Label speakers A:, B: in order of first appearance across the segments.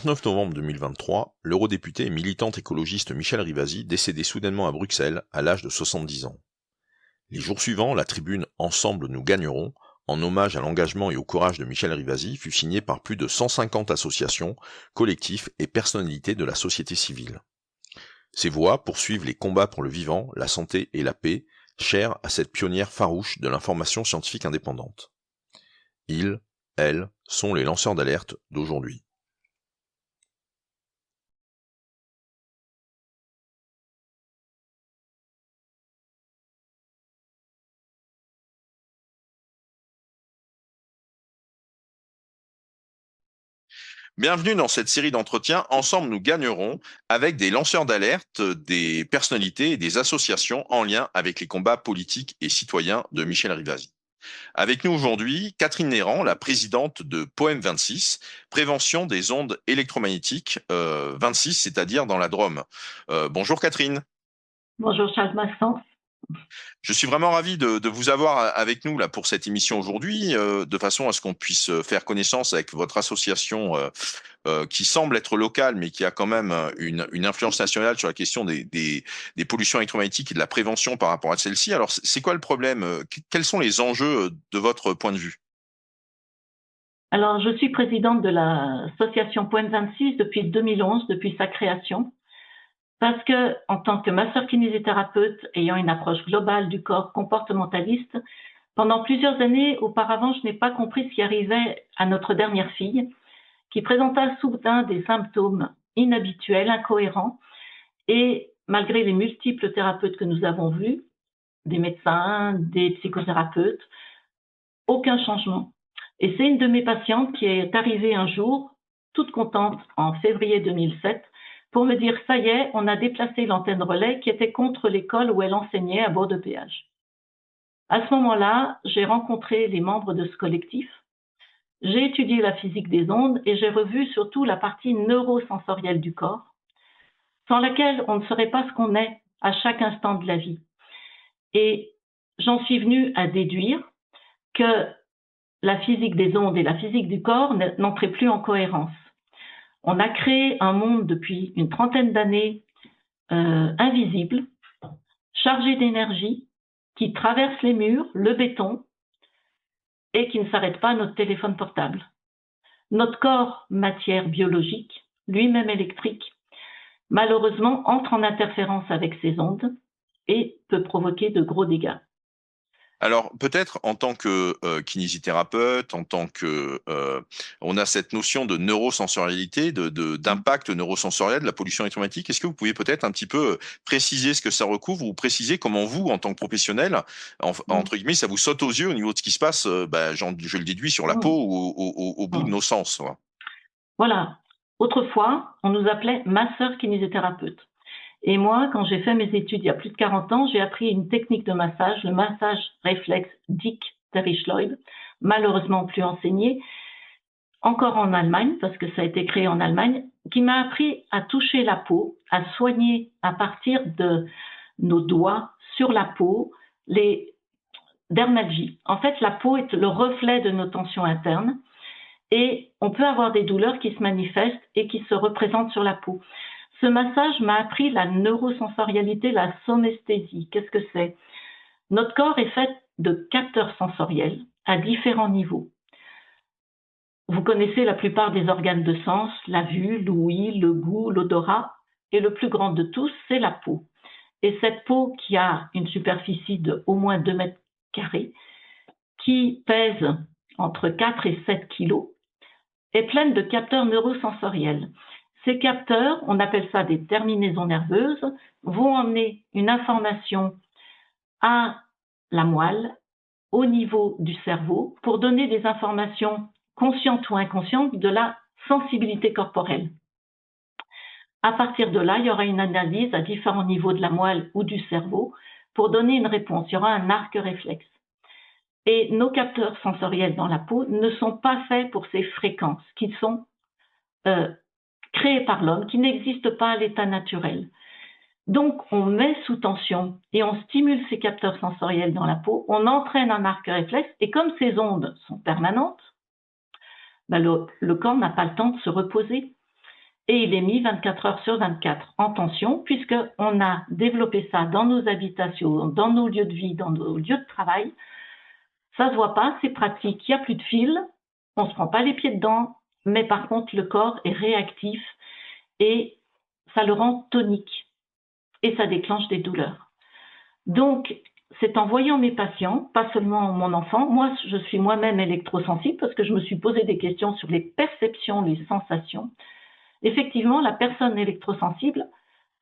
A: 29 novembre 2023, l'eurodéputé et militante écologiste Michèle Rivasi décédait soudainement à Bruxelles à l'âge de 70 ans. Les jours suivants, la tribune « Ensemble nous gagnerons », en hommage à l'engagement et au courage de Michèle Rivasi, fut signée par plus de 150 associations, collectifs et personnalités de la société civile. Ces voix poursuivent les combats pour le vivant, la santé et la paix, chers à cette pionnière farouche de l'information scientifique indépendante. Ils, elles, sont les lanceurs d'alerte d'aujourd'hui. Bienvenue dans cette série d'entretiens Ensemble nous gagnerons avec des lanceurs d'alerte, des personnalités et des associations en lien avec les combats politiques et citoyens de Michèle Rivasi. Avec nous aujourd'hui, Catherine Néran, la présidente de Poème 26, prévention des ondes électromagnétiques 26, c'est-à-dire dans la Drôme. Bonjour Catherine.
B: Bonjour Charles Masson.
A: Je suis vraiment ravi de vous avoir avec nous là pour cette émission aujourd'hui, de façon à ce qu'on puisse faire connaissance avec votre association qui semble être locale, mais qui a quand même une influence nationale sur la question des pollutions électromagnétiques et de la prévention par rapport à celle-ci. Alors, c'est quoi le problème? Quels sont les enjeux de votre point de vue?
B: Alors, je suis présidente de l'association Poème 26 depuis 2011, depuis sa création, parce que, en tant que masseur kinésithérapeute ayant une approche globale du corps comportementaliste, pendant plusieurs années auparavant, je n'ai pas compris ce qui arrivait à notre dernière fille, qui présenta soudain des symptômes inhabituels, incohérents, et malgré les multiples thérapeutes que nous avons vus, des médecins, des psychothérapeutes, aucun changement. Et c'est une de mes patientes qui est arrivée un jour, toute contente, en février 2007, pour me dire, ça y est, on a déplacé l'antenne relais qui était contre l'école où elle enseignait à Bourg-de-Péage. À ce moment-là, j'ai rencontré les membres de ce collectif, j'ai étudié la physique des ondes et j'ai revu surtout la partie neurosensorielle du corps, sans laquelle on ne serait pas ce qu'on est à chaque instant de la vie. Et j'en suis venue à déduire que la physique des ondes et la physique du corps n'entraient plus en cohérence. On a créé un monde depuis une trentaine d'années invisible, chargé d'énergie, qui traverse les murs, le béton, et qui ne s'arrête pas à notre téléphone portable. Notre corps, matière biologique, lui-même électrique, malheureusement entre en interférence avec ces ondes et peut provoquer de gros dégâts.
A: Alors peut-être en tant que kinésithérapeute, en tant que on a cette notion de neurosensorialité, d'impact neurosensoriel de la pollution électromagnétique. Est-ce que vous pouvez peut-être un petit peu préciser ce que ça recouvre ou préciser comment vous, en tant que professionnel, entre guillemets, ça vous saute aux yeux au niveau de ce qui se passe, je le déduis sur la peau ou au bout de nos sens.
B: Voilà. Autrefois, on nous appelait masseur kinésithérapeute. Et moi, quand j'ai fait mes études il y a plus de 40 ans, j'ai appris une technique de massage, le massage réflexe Dick Terry-Schleub, malheureusement plus enseigné, encore en Allemagne, parce que ça a été créé en Allemagne, qui m'a appris à toucher la peau, à soigner à partir de nos doigts sur la peau les dermalgies. En fait, la peau est le reflet de nos tensions internes et on peut avoir des douleurs qui se manifestent et qui se représentent sur la peau. Ce massage m'a appris la neurosensorialité, la somesthésie. Qu'est-ce que c'est? Notre corps est fait de capteurs sensoriels à différents niveaux. Vous connaissez la plupart des organes de sens, la vue, l'ouïe, le goût, l'odorat, et le plus grand de tous, c'est la peau. Et cette peau qui a une superficie de au moins 2 mètres carrés, qui pèse entre 4 et 7 kilos, est pleine de capteurs neurosensoriels. Ces capteurs, on appelle ça des terminaisons nerveuses, vont emmener une information à la moelle, au niveau du cerveau, pour donner des informations conscientes ou inconscientes de la sensibilité corporelle. À partir de là, il y aura une analyse à différents niveaux de la moelle ou du cerveau pour donner une réponse. Il y aura un arc réflexe. Et nos capteurs sensoriels dans la peau ne sont pas faits pour ces fréquences qui sont créées par l'homme, qui n'existent pas à l'état naturel. Donc, on met sous tension et on stimule ces capteurs sensoriels dans la peau, on entraîne un arc réflexe et comme ces ondes sont permanentes, le corps n'a pas le temps de se reposer. et il est mis 24 heures sur 24 en tension, puisqu'on a développé ça dans nos habitations, dans nos lieux de vie, dans nos lieux de travail. Ça se voit pas, c'est pratique, il n'y a plus de fil, on se prend pas les pieds dedans, mais par contre le corps est réactif et ça le rend tonique et ça déclenche des douleurs. Donc, c'est en voyant mes patients, pas seulement mon enfant, moi je suis moi-même électrosensible parce que je me suis posé des questions sur les perceptions, les sensations. Effectivement, la personne électrosensible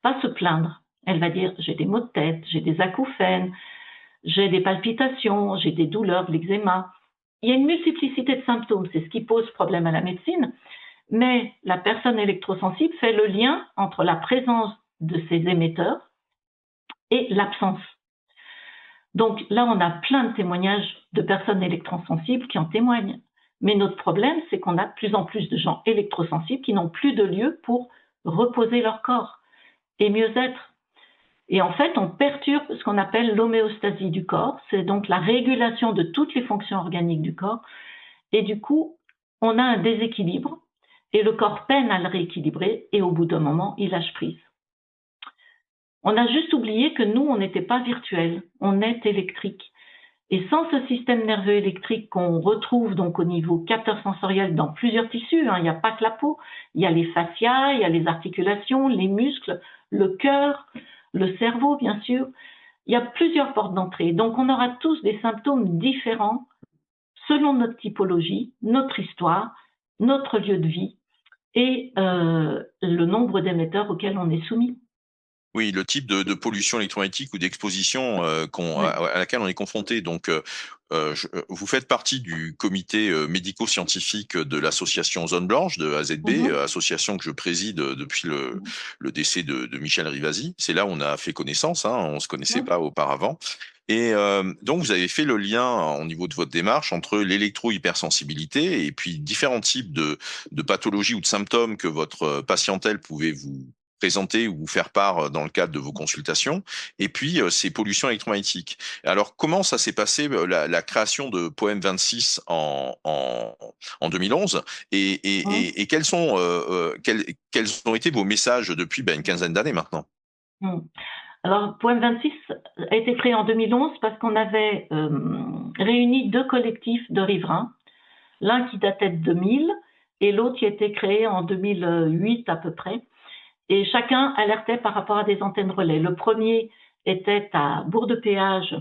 B: va se plaindre. Elle va dire j'ai des maux de tête, j'ai des acouphènes, j'ai des palpitations, j'ai des douleurs, de l'eczéma. Il y a une multiplicité de symptômes, c'est ce qui pose problème à la médecine, mais la personne électrosensible fait le lien entre la présence de ces émetteurs et l'absence. Donc là, on a plein de témoignages de personnes électrosensibles qui en témoignent. Mais notre problème, c'est qu'on a de plus en plus de gens électrosensibles qui n'ont plus de lieu pour reposer leur corps et mieux être. Et en fait, on perturbe ce qu'on appelle l'homéostasie du corps, c'est donc la régulation de toutes les fonctions organiques du corps. Et du coup, on a un déséquilibre et le corps peine à le rééquilibrer et au bout d'un moment, il lâche prise. On a juste oublié que nous, on n'était pas virtuel, on est électrique. Et sans ce système nerveux électrique qu'on retrouve donc au niveau capteur sensoriel dans plusieurs tissus, il n'y a pas que la peau, il y a les fascias, il y a les articulations, les muscles, le cœur, le cerveau bien sûr, il y a plusieurs portes d'entrée. Donc on aura tous des symptômes différents selon notre typologie, notre histoire, notre lieu de vie et le nombre d'émetteurs auxquels on est soumis.
A: Oui, le type de pollution électromagnétique ou d'exposition à laquelle on est confronté. Donc, vous faites partie du comité médico-scientifique de l'association Zone Blanche de AZB, association que je préside depuis le décès de Michel Rivasi. C'est là où on a fait connaissance, hein, on se connaissait pas auparavant. Et donc, vous avez fait le lien au niveau de votre démarche entre l'électro-hypersensibilité et puis différents types de pathologies ou de symptômes que votre patientèle pouvait vous présenter ou vous faire part dans le cadre de vos consultations, et puis ces pollutions électromagnétiques. Alors, comment ça s'est passé, la création de Poème 26 en 2011, et quels ont été vos messages depuis une quinzaine d'années maintenant?
B: Alors, Poème 26 a été créé en 2011 parce qu'on avait réuni deux collectifs de riverains, l'un qui datait de 2000 et l'autre qui a été créé en 2008 à peu près. Et chacun alertait par rapport à des antennes relais. Le premier était à Bourg-de-Péage,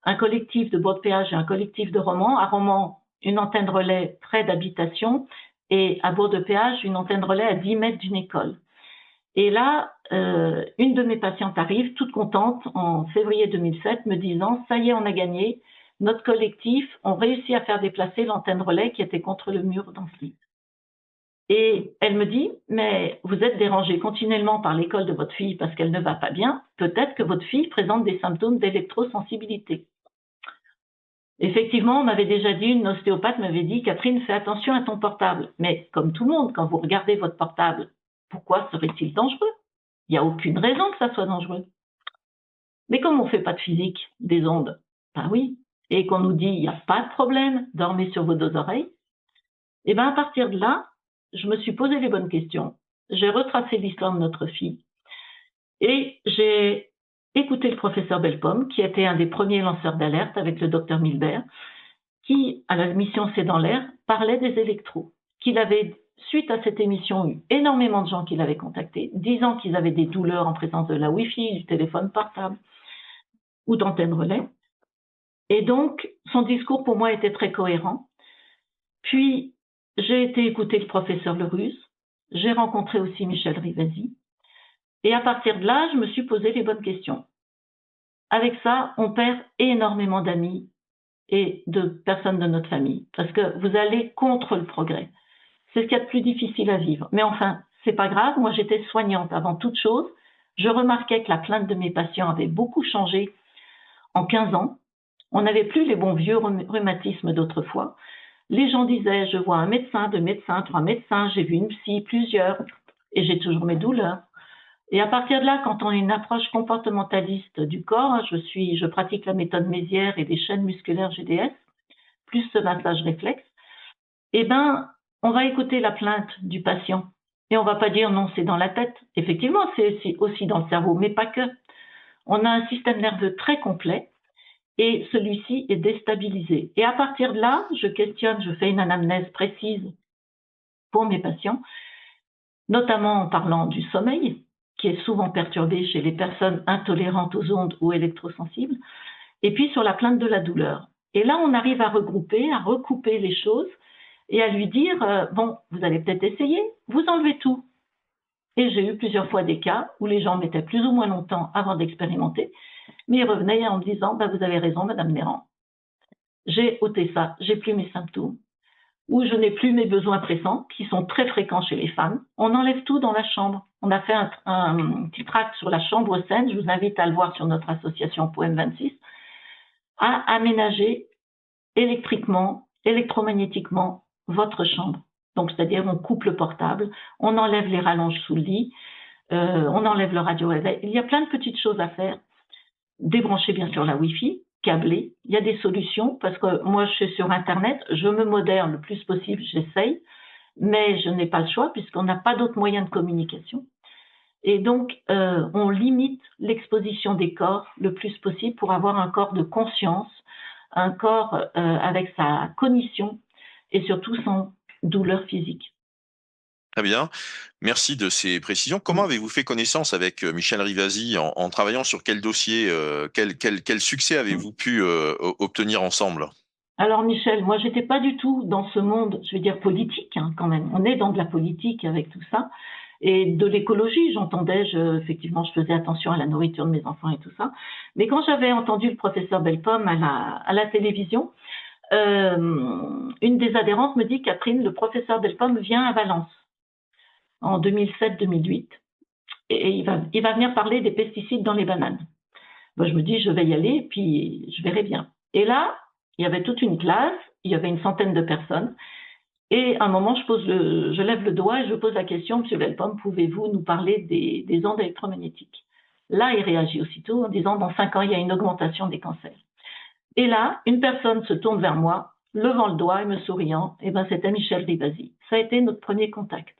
B: un collectif de Bourg-de-Péage et un collectif de Romans. À Romans, une antenne relais près d'habitation et à Bourg-de-Péage, une antenne relais à 10 mètres d'une école. Et là, une de mes patientes arrive, toute contente, en février 2007, me disant « Ça y est, on a gagné. Notre collectif, on réussit à faire déplacer l'antenne relais qui était contre le mur d'ampli. » Et elle me dit, mais vous êtes dérangé continuellement par l'école de votre fille parce qu'elle ne va pas bien, peut-être que votre fille présente des symptômes d'électrosensibilité. Effectivement, on m'avait déjà dit, une ostéopathe m'avait dit, Catherine, fais attention à ton portable. Mais comme tout le monde, quand vous regardez votre portable, pourquoi serait-il dangereux? Il n'y a aucune raison que ça soit dangereux. Mais comme on ne fait pas de physique des ondes, ben oui, et qu'on nous dit, il n'y a pas de problème, dormez sur vos deux oreilles, et bien à partir de là, je me suis posé les bonnes questions. J'ai retracé l'histoire de notre fille et j'ai écouté le professeur Belpomme, qui était un des premiers lanceurs d'alerte avec le docteur Milbert, qui, à la mission C'est dans l'air, parlait des électros, qu'il avait, suite à cette émission, eu énormément de gens qui l'avaient contacté, disant qu'ils avaient des douleurs en présence de la Wi-Fi, du téléphone portable ou d'antenne relais. Et donc, son discours pour moi était très cohérent. Puis, j'ai été écouter le professeur Leruse, j'ai rencontré aussi Michel Rivasi, et à partir de là, je me suis posé les bonnes questions. Avec ça, on perd énormément d'amis et de personnes de notre famille, parce que vous allez contre le progrès. C'est ce qu'il y a de plus difficile à vivre. Mais enfin, c'est pas grave, moi j'étais soignante avant toute chose. Je remarquais que la plainte de mes patients avait beaucoup changé en 15 ans. On n'avait plus les bons vieux rhumatismes d'autrefois. Les gens disaient, je vois un médecin, deux médecins, trois médecins, j'ai vu une psy, plusieurs, et j'ai toujours mes douleurs. Et à partir de là, quand on a une approche comportementaliste du corps, je pratique la méthode Mézières et les chaînes musculaires GDS, plus ce massage réflexe, eh ben, on va écouter la plainte du patient Et on va pas dire non, c'est dans la tête. Effectivement, c'est aussi dans le cerveau, mais pas que. On a un système nerveux très complet et celui-ci est déstabilisé. Et à partir de là, je questionne, je fais une anamnèse précise pour mes patients, notamment en parlant du sommeil, qui est souvent perturbé chez les personnes intolérantes aux ondes ou électrosensibles, et puis sur la plainte de la douleur. Et là, on arrive à regrouper, à recouper les choses et à lui dire, bon, vous allez peut-être essayer, vous enlevez tout. Et j'ai eu plusieurs fois des cas où les gens mettaient plus ou moins longtemps avant d'expérimenter, mais ils revenaient en me disant, bah, vous avez raison, Madame Néran, j'ai ôté ça, j'ai plus mes symptômes, ou je n'ai plus mes besoins pressants, qui sont très fréquents chez les femmes. On enlève tout dans la chambre. On a fait un petit tract sur la chambre saine, je vous invite à le voir sur notre association Poème 26, à aménager électriquement, électromagnétiquement votre chambre. Donc, c'est-à-dire, on coupe le portable, on enlève les rallonges sous le lit, on enlève le radio-réveil. Il y a plein de petites choses à faire. Débrancher, bien sûr, la Wi-Fi, câbler. Il y a des solutions parce que moi, je suis sur Internet, je me modère le plus possible, j'essaye, mais je n'ai pas le choix puisqu'on n'a pas d'autres moyens de communication. Et donc, on limite l'exposition des corps le plus possible pour avoir un corps de conscience, un corps avec sa cognition et surtout sans douleur physique.
A: Très bien. Merci de ces précisions. Comment avez-vous fait connaissance avec Michel Rivasi en travaillant sur quel dossier, quel succès avez-vous pu obtenir ensemble?
B: Alors Michel, moi j'étais pas du tout dans ce monde, je vais dire politique hein, quand même. On est dans de la politique avec tout ça et de l'écologie. J'entendais, effectivement, je faisais attention à la nourriture de mes enfants et tout ça. Mais quand j'avais entendu le professeur Bellepomme à la télévision, une des adhérentes me dit, Catherine, le professeur Bellepomme vient à Valence en 2007-2008 et il va venir parler des pesticides dans les bananes. Bon, je me dis, je vais y aller, puis je verrai bien. Et là, il y avait toute une classe, il y avait une centaine de personnes, et à un moment, je lève le doigt et je pose la question, Monsieur Bellepomme, pouvez-vous nous parler des ondes électromagnétiques? Là, il réagit aussitôt en disant, dans 5 ans, il y a une augmentation des cancers. Et là, une personne se tourne vers moi, levant le doigt et me souriant, et ben c'était Michel Rivasi. Ça a été notre premier contact.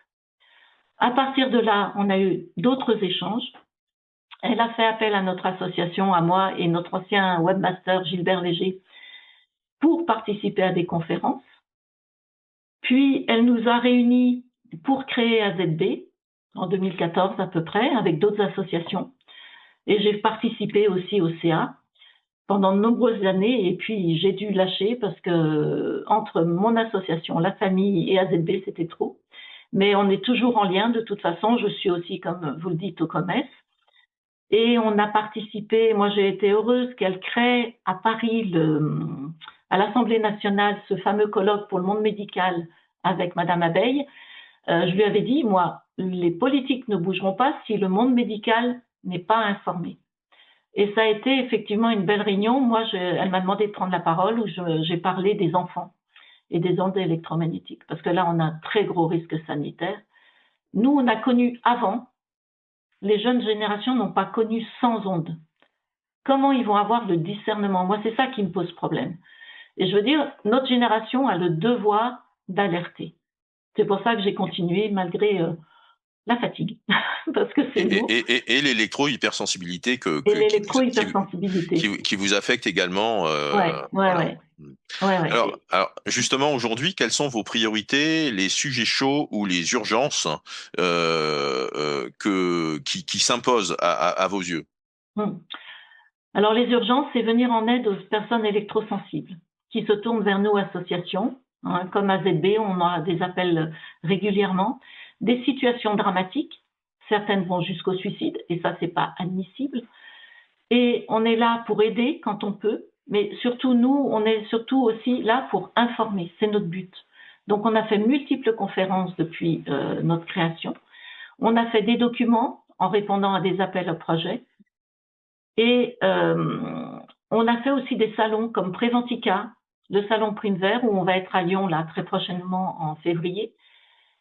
B: À partir de là, on a eu d'autres échanges. Elle a fait appel à notre association, à moi et notre ancien webmaster Gilbert Léger pour participer à des conférences. Puis, elle nous a réunis pour créer AZB en 2014 à peu près, avec d'autres associations. Et j'ai participé aussi au CA pendant de nombreuses années. Et puis, j'ai dû lâcher parce que entre mon association, la famille et AZB, c'était trop. Mais on est toujours en lien de toute façon. Je suis aussi, comme vous le dites, au COMES. Et on a participé, moi j'ai été heureuse qu'elle crée à Paris, à l'Assemblée nationale, ce fameux colloque pour le monde médical avec Madame Abeille. Je lui avais dit, moi, les politiques ne bougeront pas si le monde médical n'est pas informé. Et ça a été effectivement une belle réunion. Moi, elle m'a demandé de prendre la parole où j'ai parlé des enfants et des ondes électromagnétiques. Parce que là, on a un très gros risque sanitaire. Nous, on a connu avant. Les jeunes générations n'ont pas connu sans ondes. Comment ils vont avoir le discernement? Moi, c'est ça qui me pose problème. Et je veux dire, notre génération a le devoir d'alerter. C'est pour ça que j'ai continué malgré la fatigue, parce que c'est lourd.
A: Et l'électro-hypersensibilité
B: l'électro-hypersensibilité.
A: qui vous affecte également.
B: Ouais.
A: Voilà.
B: Ouais.
A: Alors, justement, aujourd'hui, quelles sont vos priorités, les sujets chauds ou les urgences qui s'imposent à vos yeux?
B: Alors, les urgences, c'est venir en aide aux personnes électrosensibles qui se tournent vers nous, associations, hein, comme AZB, on a des appels régulièrement, des situations dramatiques, certaines vont jusqu'au suicide, et ça, c'est pas admissible. Et on est là pour aider quand on peut, mais surtout, nous, on est surtout aussi là pour informer, c'est notre but. Donc, on a fait multiples conférences depuis notre création. On a fait des documents en répondant à des appels au projet. Et on a fait aussi des salons comme Préventica, le salon Prime Vert, où on va être à Lyon là très prochainement en février.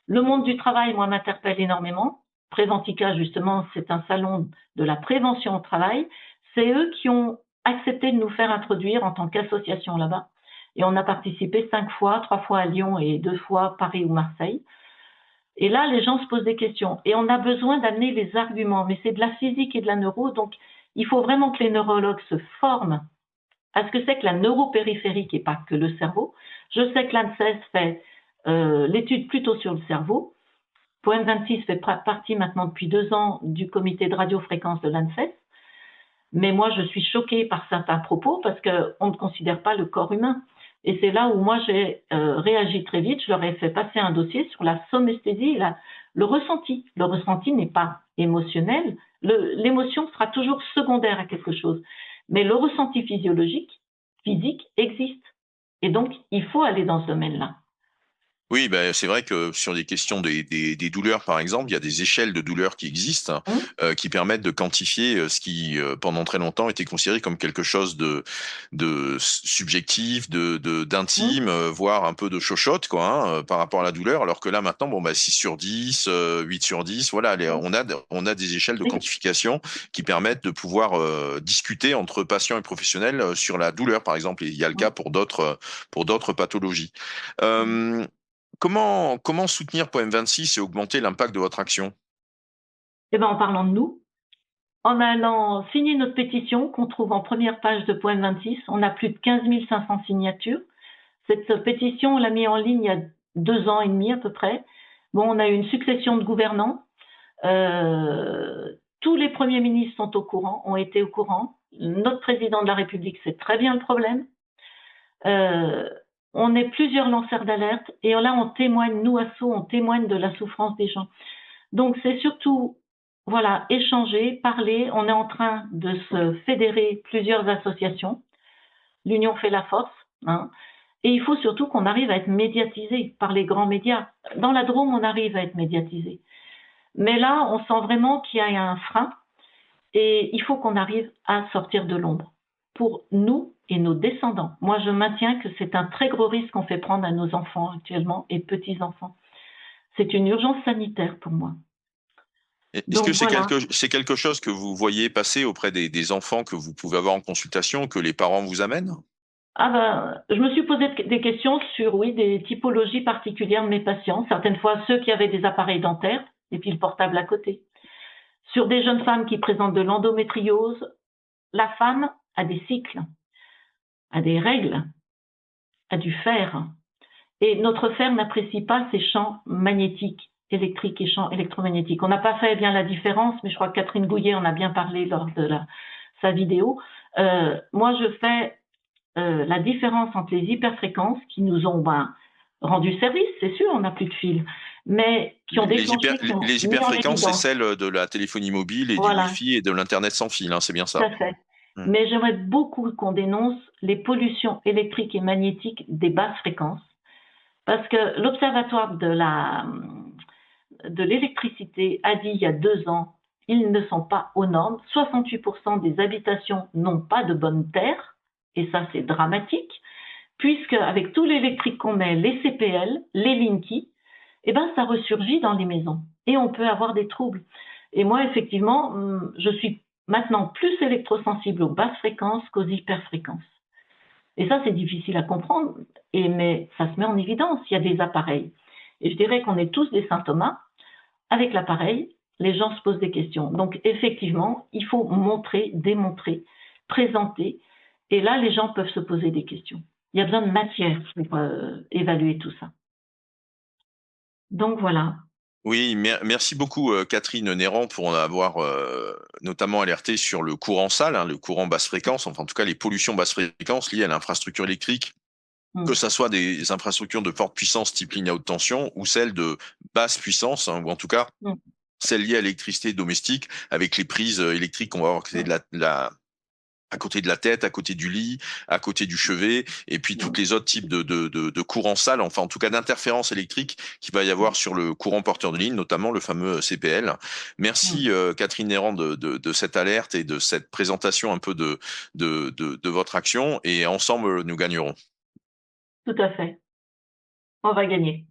B: Le monde du travail, moi, m'interpelle énormément. Préventica, justement, c'est un salon de la prévention au travail. C'est eux qui ont accepté de nous faire introduire en tant qu'association là-bas. Et on a participé 5 fois, 3 fois à Lyon et 2 fois Paris ou Marseille. Et là, les gens se posent des questions. Et on a besoin d'amener les arguments. Mais c'est de la physique et de la neuro, donc il faut vraiment que les neurologues se forment à ce que c'est que la neuropériphérique et pas que le cerveau. Je sais que l'ANSES fait l'étude plutôt sur le cerveau. Poème 26 fait partie maintenant depuis 2 ans du comité de radiofréquence de l'ANSES. Mais moi, je suis choquée par certains propos parce qu'on ne considère pas le corps humain. Et c'est là où moi, j'ai réagi très vite. Je leur ai fait passer un dossier sur la somesthésie, le ressenti. Le ressenti n'est pas émotionnel. L'émotion sera toujours secondaire à quelque chose. Mais le ressenti physique existe. Et donc, il faut aller dans ce domaine-là.
A: Oui, ben, c'est vrai que sur des questions des douleurs, par exemple, il y a des échelles de douleurs qui existent,
B: Hum,
A: qui permettent de quantifier ce qui, pendant très longtemps, était considéré comme quelque chose de subjectif,
B: hum,
A: d'intime, voire un peu de chochotte, quoi, hein, par rapport à la douleur, alors que là, maintenant, bon, bah, 6 sur 10, 8 sur 10, voilà,
B: hum.
A: on a des échelles de
B: Oui.
A: quantification qui permettent de pouvoir discuter entre patients et professionnels sur la douleur, par exemple, et il y a le cas
B: Hum,
A: pour d'autres pathologies.
B: hum.
A: Euh, comment soutenir Poème 26 et augmenter l'impact de votre action?
B: Eh ben, en parlant de nous, en allant signer notre pétition qu'on trouve en première page de Poème 26, on a plus de 15 500 signatures. Cette pétition, on l'a mise en ligne il y a 2 ans et demi à peu près. Bon, on a eu une succession de gouvernants. Tous les premiers ministres sont au courant, ont été au courant. Notre président de la République sait très bien le problème. Euh, on est plusieurs lanceurs d'alerte et là, on témoigne, nous, ASSO, on témoigne de la souffrance des gens. Donc, c'est surtout, voilà, échanger, parler. On est en train de se fédérer plusieurs associations. L'union fait la force, hein. Et il faut surtout qu'on arrive à être médiatisé par les grands médias. Dans la Drôme, on arrive à être médiatisé. Mais là, on sent vraiment qu'il y a un frein et il faut qu'on arrive à sortir de l'ombre pour nous et nos descendants. Moi, je maintiens que c'est un très gros risque qu'on fait prendre à nos enfants actuellement et petits-enfants. C'est une urgence sanitaire pour moi.
A: Est-ce que
B: Donc voilà.
A: c'est quelque chose que vous voyez passer auprès des enfants que vous pouvez avoir en consultation, que les parents vous amènent?
B: Ah ben, je me suis posé des questions sur, oui, des typologies particulières de mes patients. Certaines fois, ceux qui avaient des appareils dentaires et puis le portable à côté. Sur des jeunes femmes qui présentent de l'endométriose, la femme a des cycles, a des règles, a du fer. Et notre fer n'apprécie pas ces champs magnétiques, électriques et champs électromagnétiques. On n'a pas fait bien la différence, mais je crois que Catherine Gouillet en a bien parlé lors de sa vidéo. Moi, je fais la différence entre les hyperfréquences qui nous ont rendu service, c'est sûr, on n'a plus de fil, mais qui ont déclenché, qui ont
A: Les
B: mis en
A: hyperfréquences, c'est
B: évidence.
A: celles de la téléphonie mobile et du
B: Voilà,
A: Wi-Fi et de l'Internet sans fil, hein, c'est bien
B: tout
A: ça.
B: à fait.
A: Hmm.
B: Mais j'aimerais beaucoup qu'on dénonce les pollutions électriques et magnétiques des basses fréquences, parce que l'Observatoire de l'électricité a dit il y a 2 ans, ils ne sont pas aux normes. 68% des habitations n'ont pas de bonne terre, et ça c'est dramatique, puisque avec tout l'électrique qu'on met, les CPL, les Linky, eh ben ça ressurgit dans les maisons et on peut avoir des troubles. Et moi, effectivement, je suis maintenant plus électrosensible aux basses fréquences qu'aux hyperfréquences. Et ça, c'est difficile à comprendre, mais ça se met en évidence. Il y a des appareils. Et je dirais qu'on est tous des symptômes. Avec l'appareil, les gens se posent des questions. Donc, effectivement, il faut montrer, démontrer, présenter. Et là, les gens peuvent se poser des questions. Il y a besoin de matière pour évaluer tout ça. Donc, voilà.
A: Oui, merci beaucoup Catherine Néran pour en avoir notamment alerté sur le courant sale, hein, le courant basse fréquence, enfin en tout cas les pollutions basse fréquence liées à l'infrastructure électrique, que
B: Mm.
A: ça soit des infrastructures de forte puissance type ligne à haute tension ou celles de basse puissance, hein, ou en tout cas
B: Mm.
A: celles liées à l'électricité domestique avec les prises électriques qu'on va avoir à côté de la tête, à côté du lit, à côté du chevet, et puis toutes les autres types de courants sales, enfin en tout cas d'interférences électriques qu'il va y avoir sur le courant porteur de ligne, notamment le fameux CPL.
B: Mm.
A: Merci Catherine Néran de cette alerte et de cette présentation un peu de votre action, et ensemble nous gagnerons.
B: Tout à fait. On va gagner.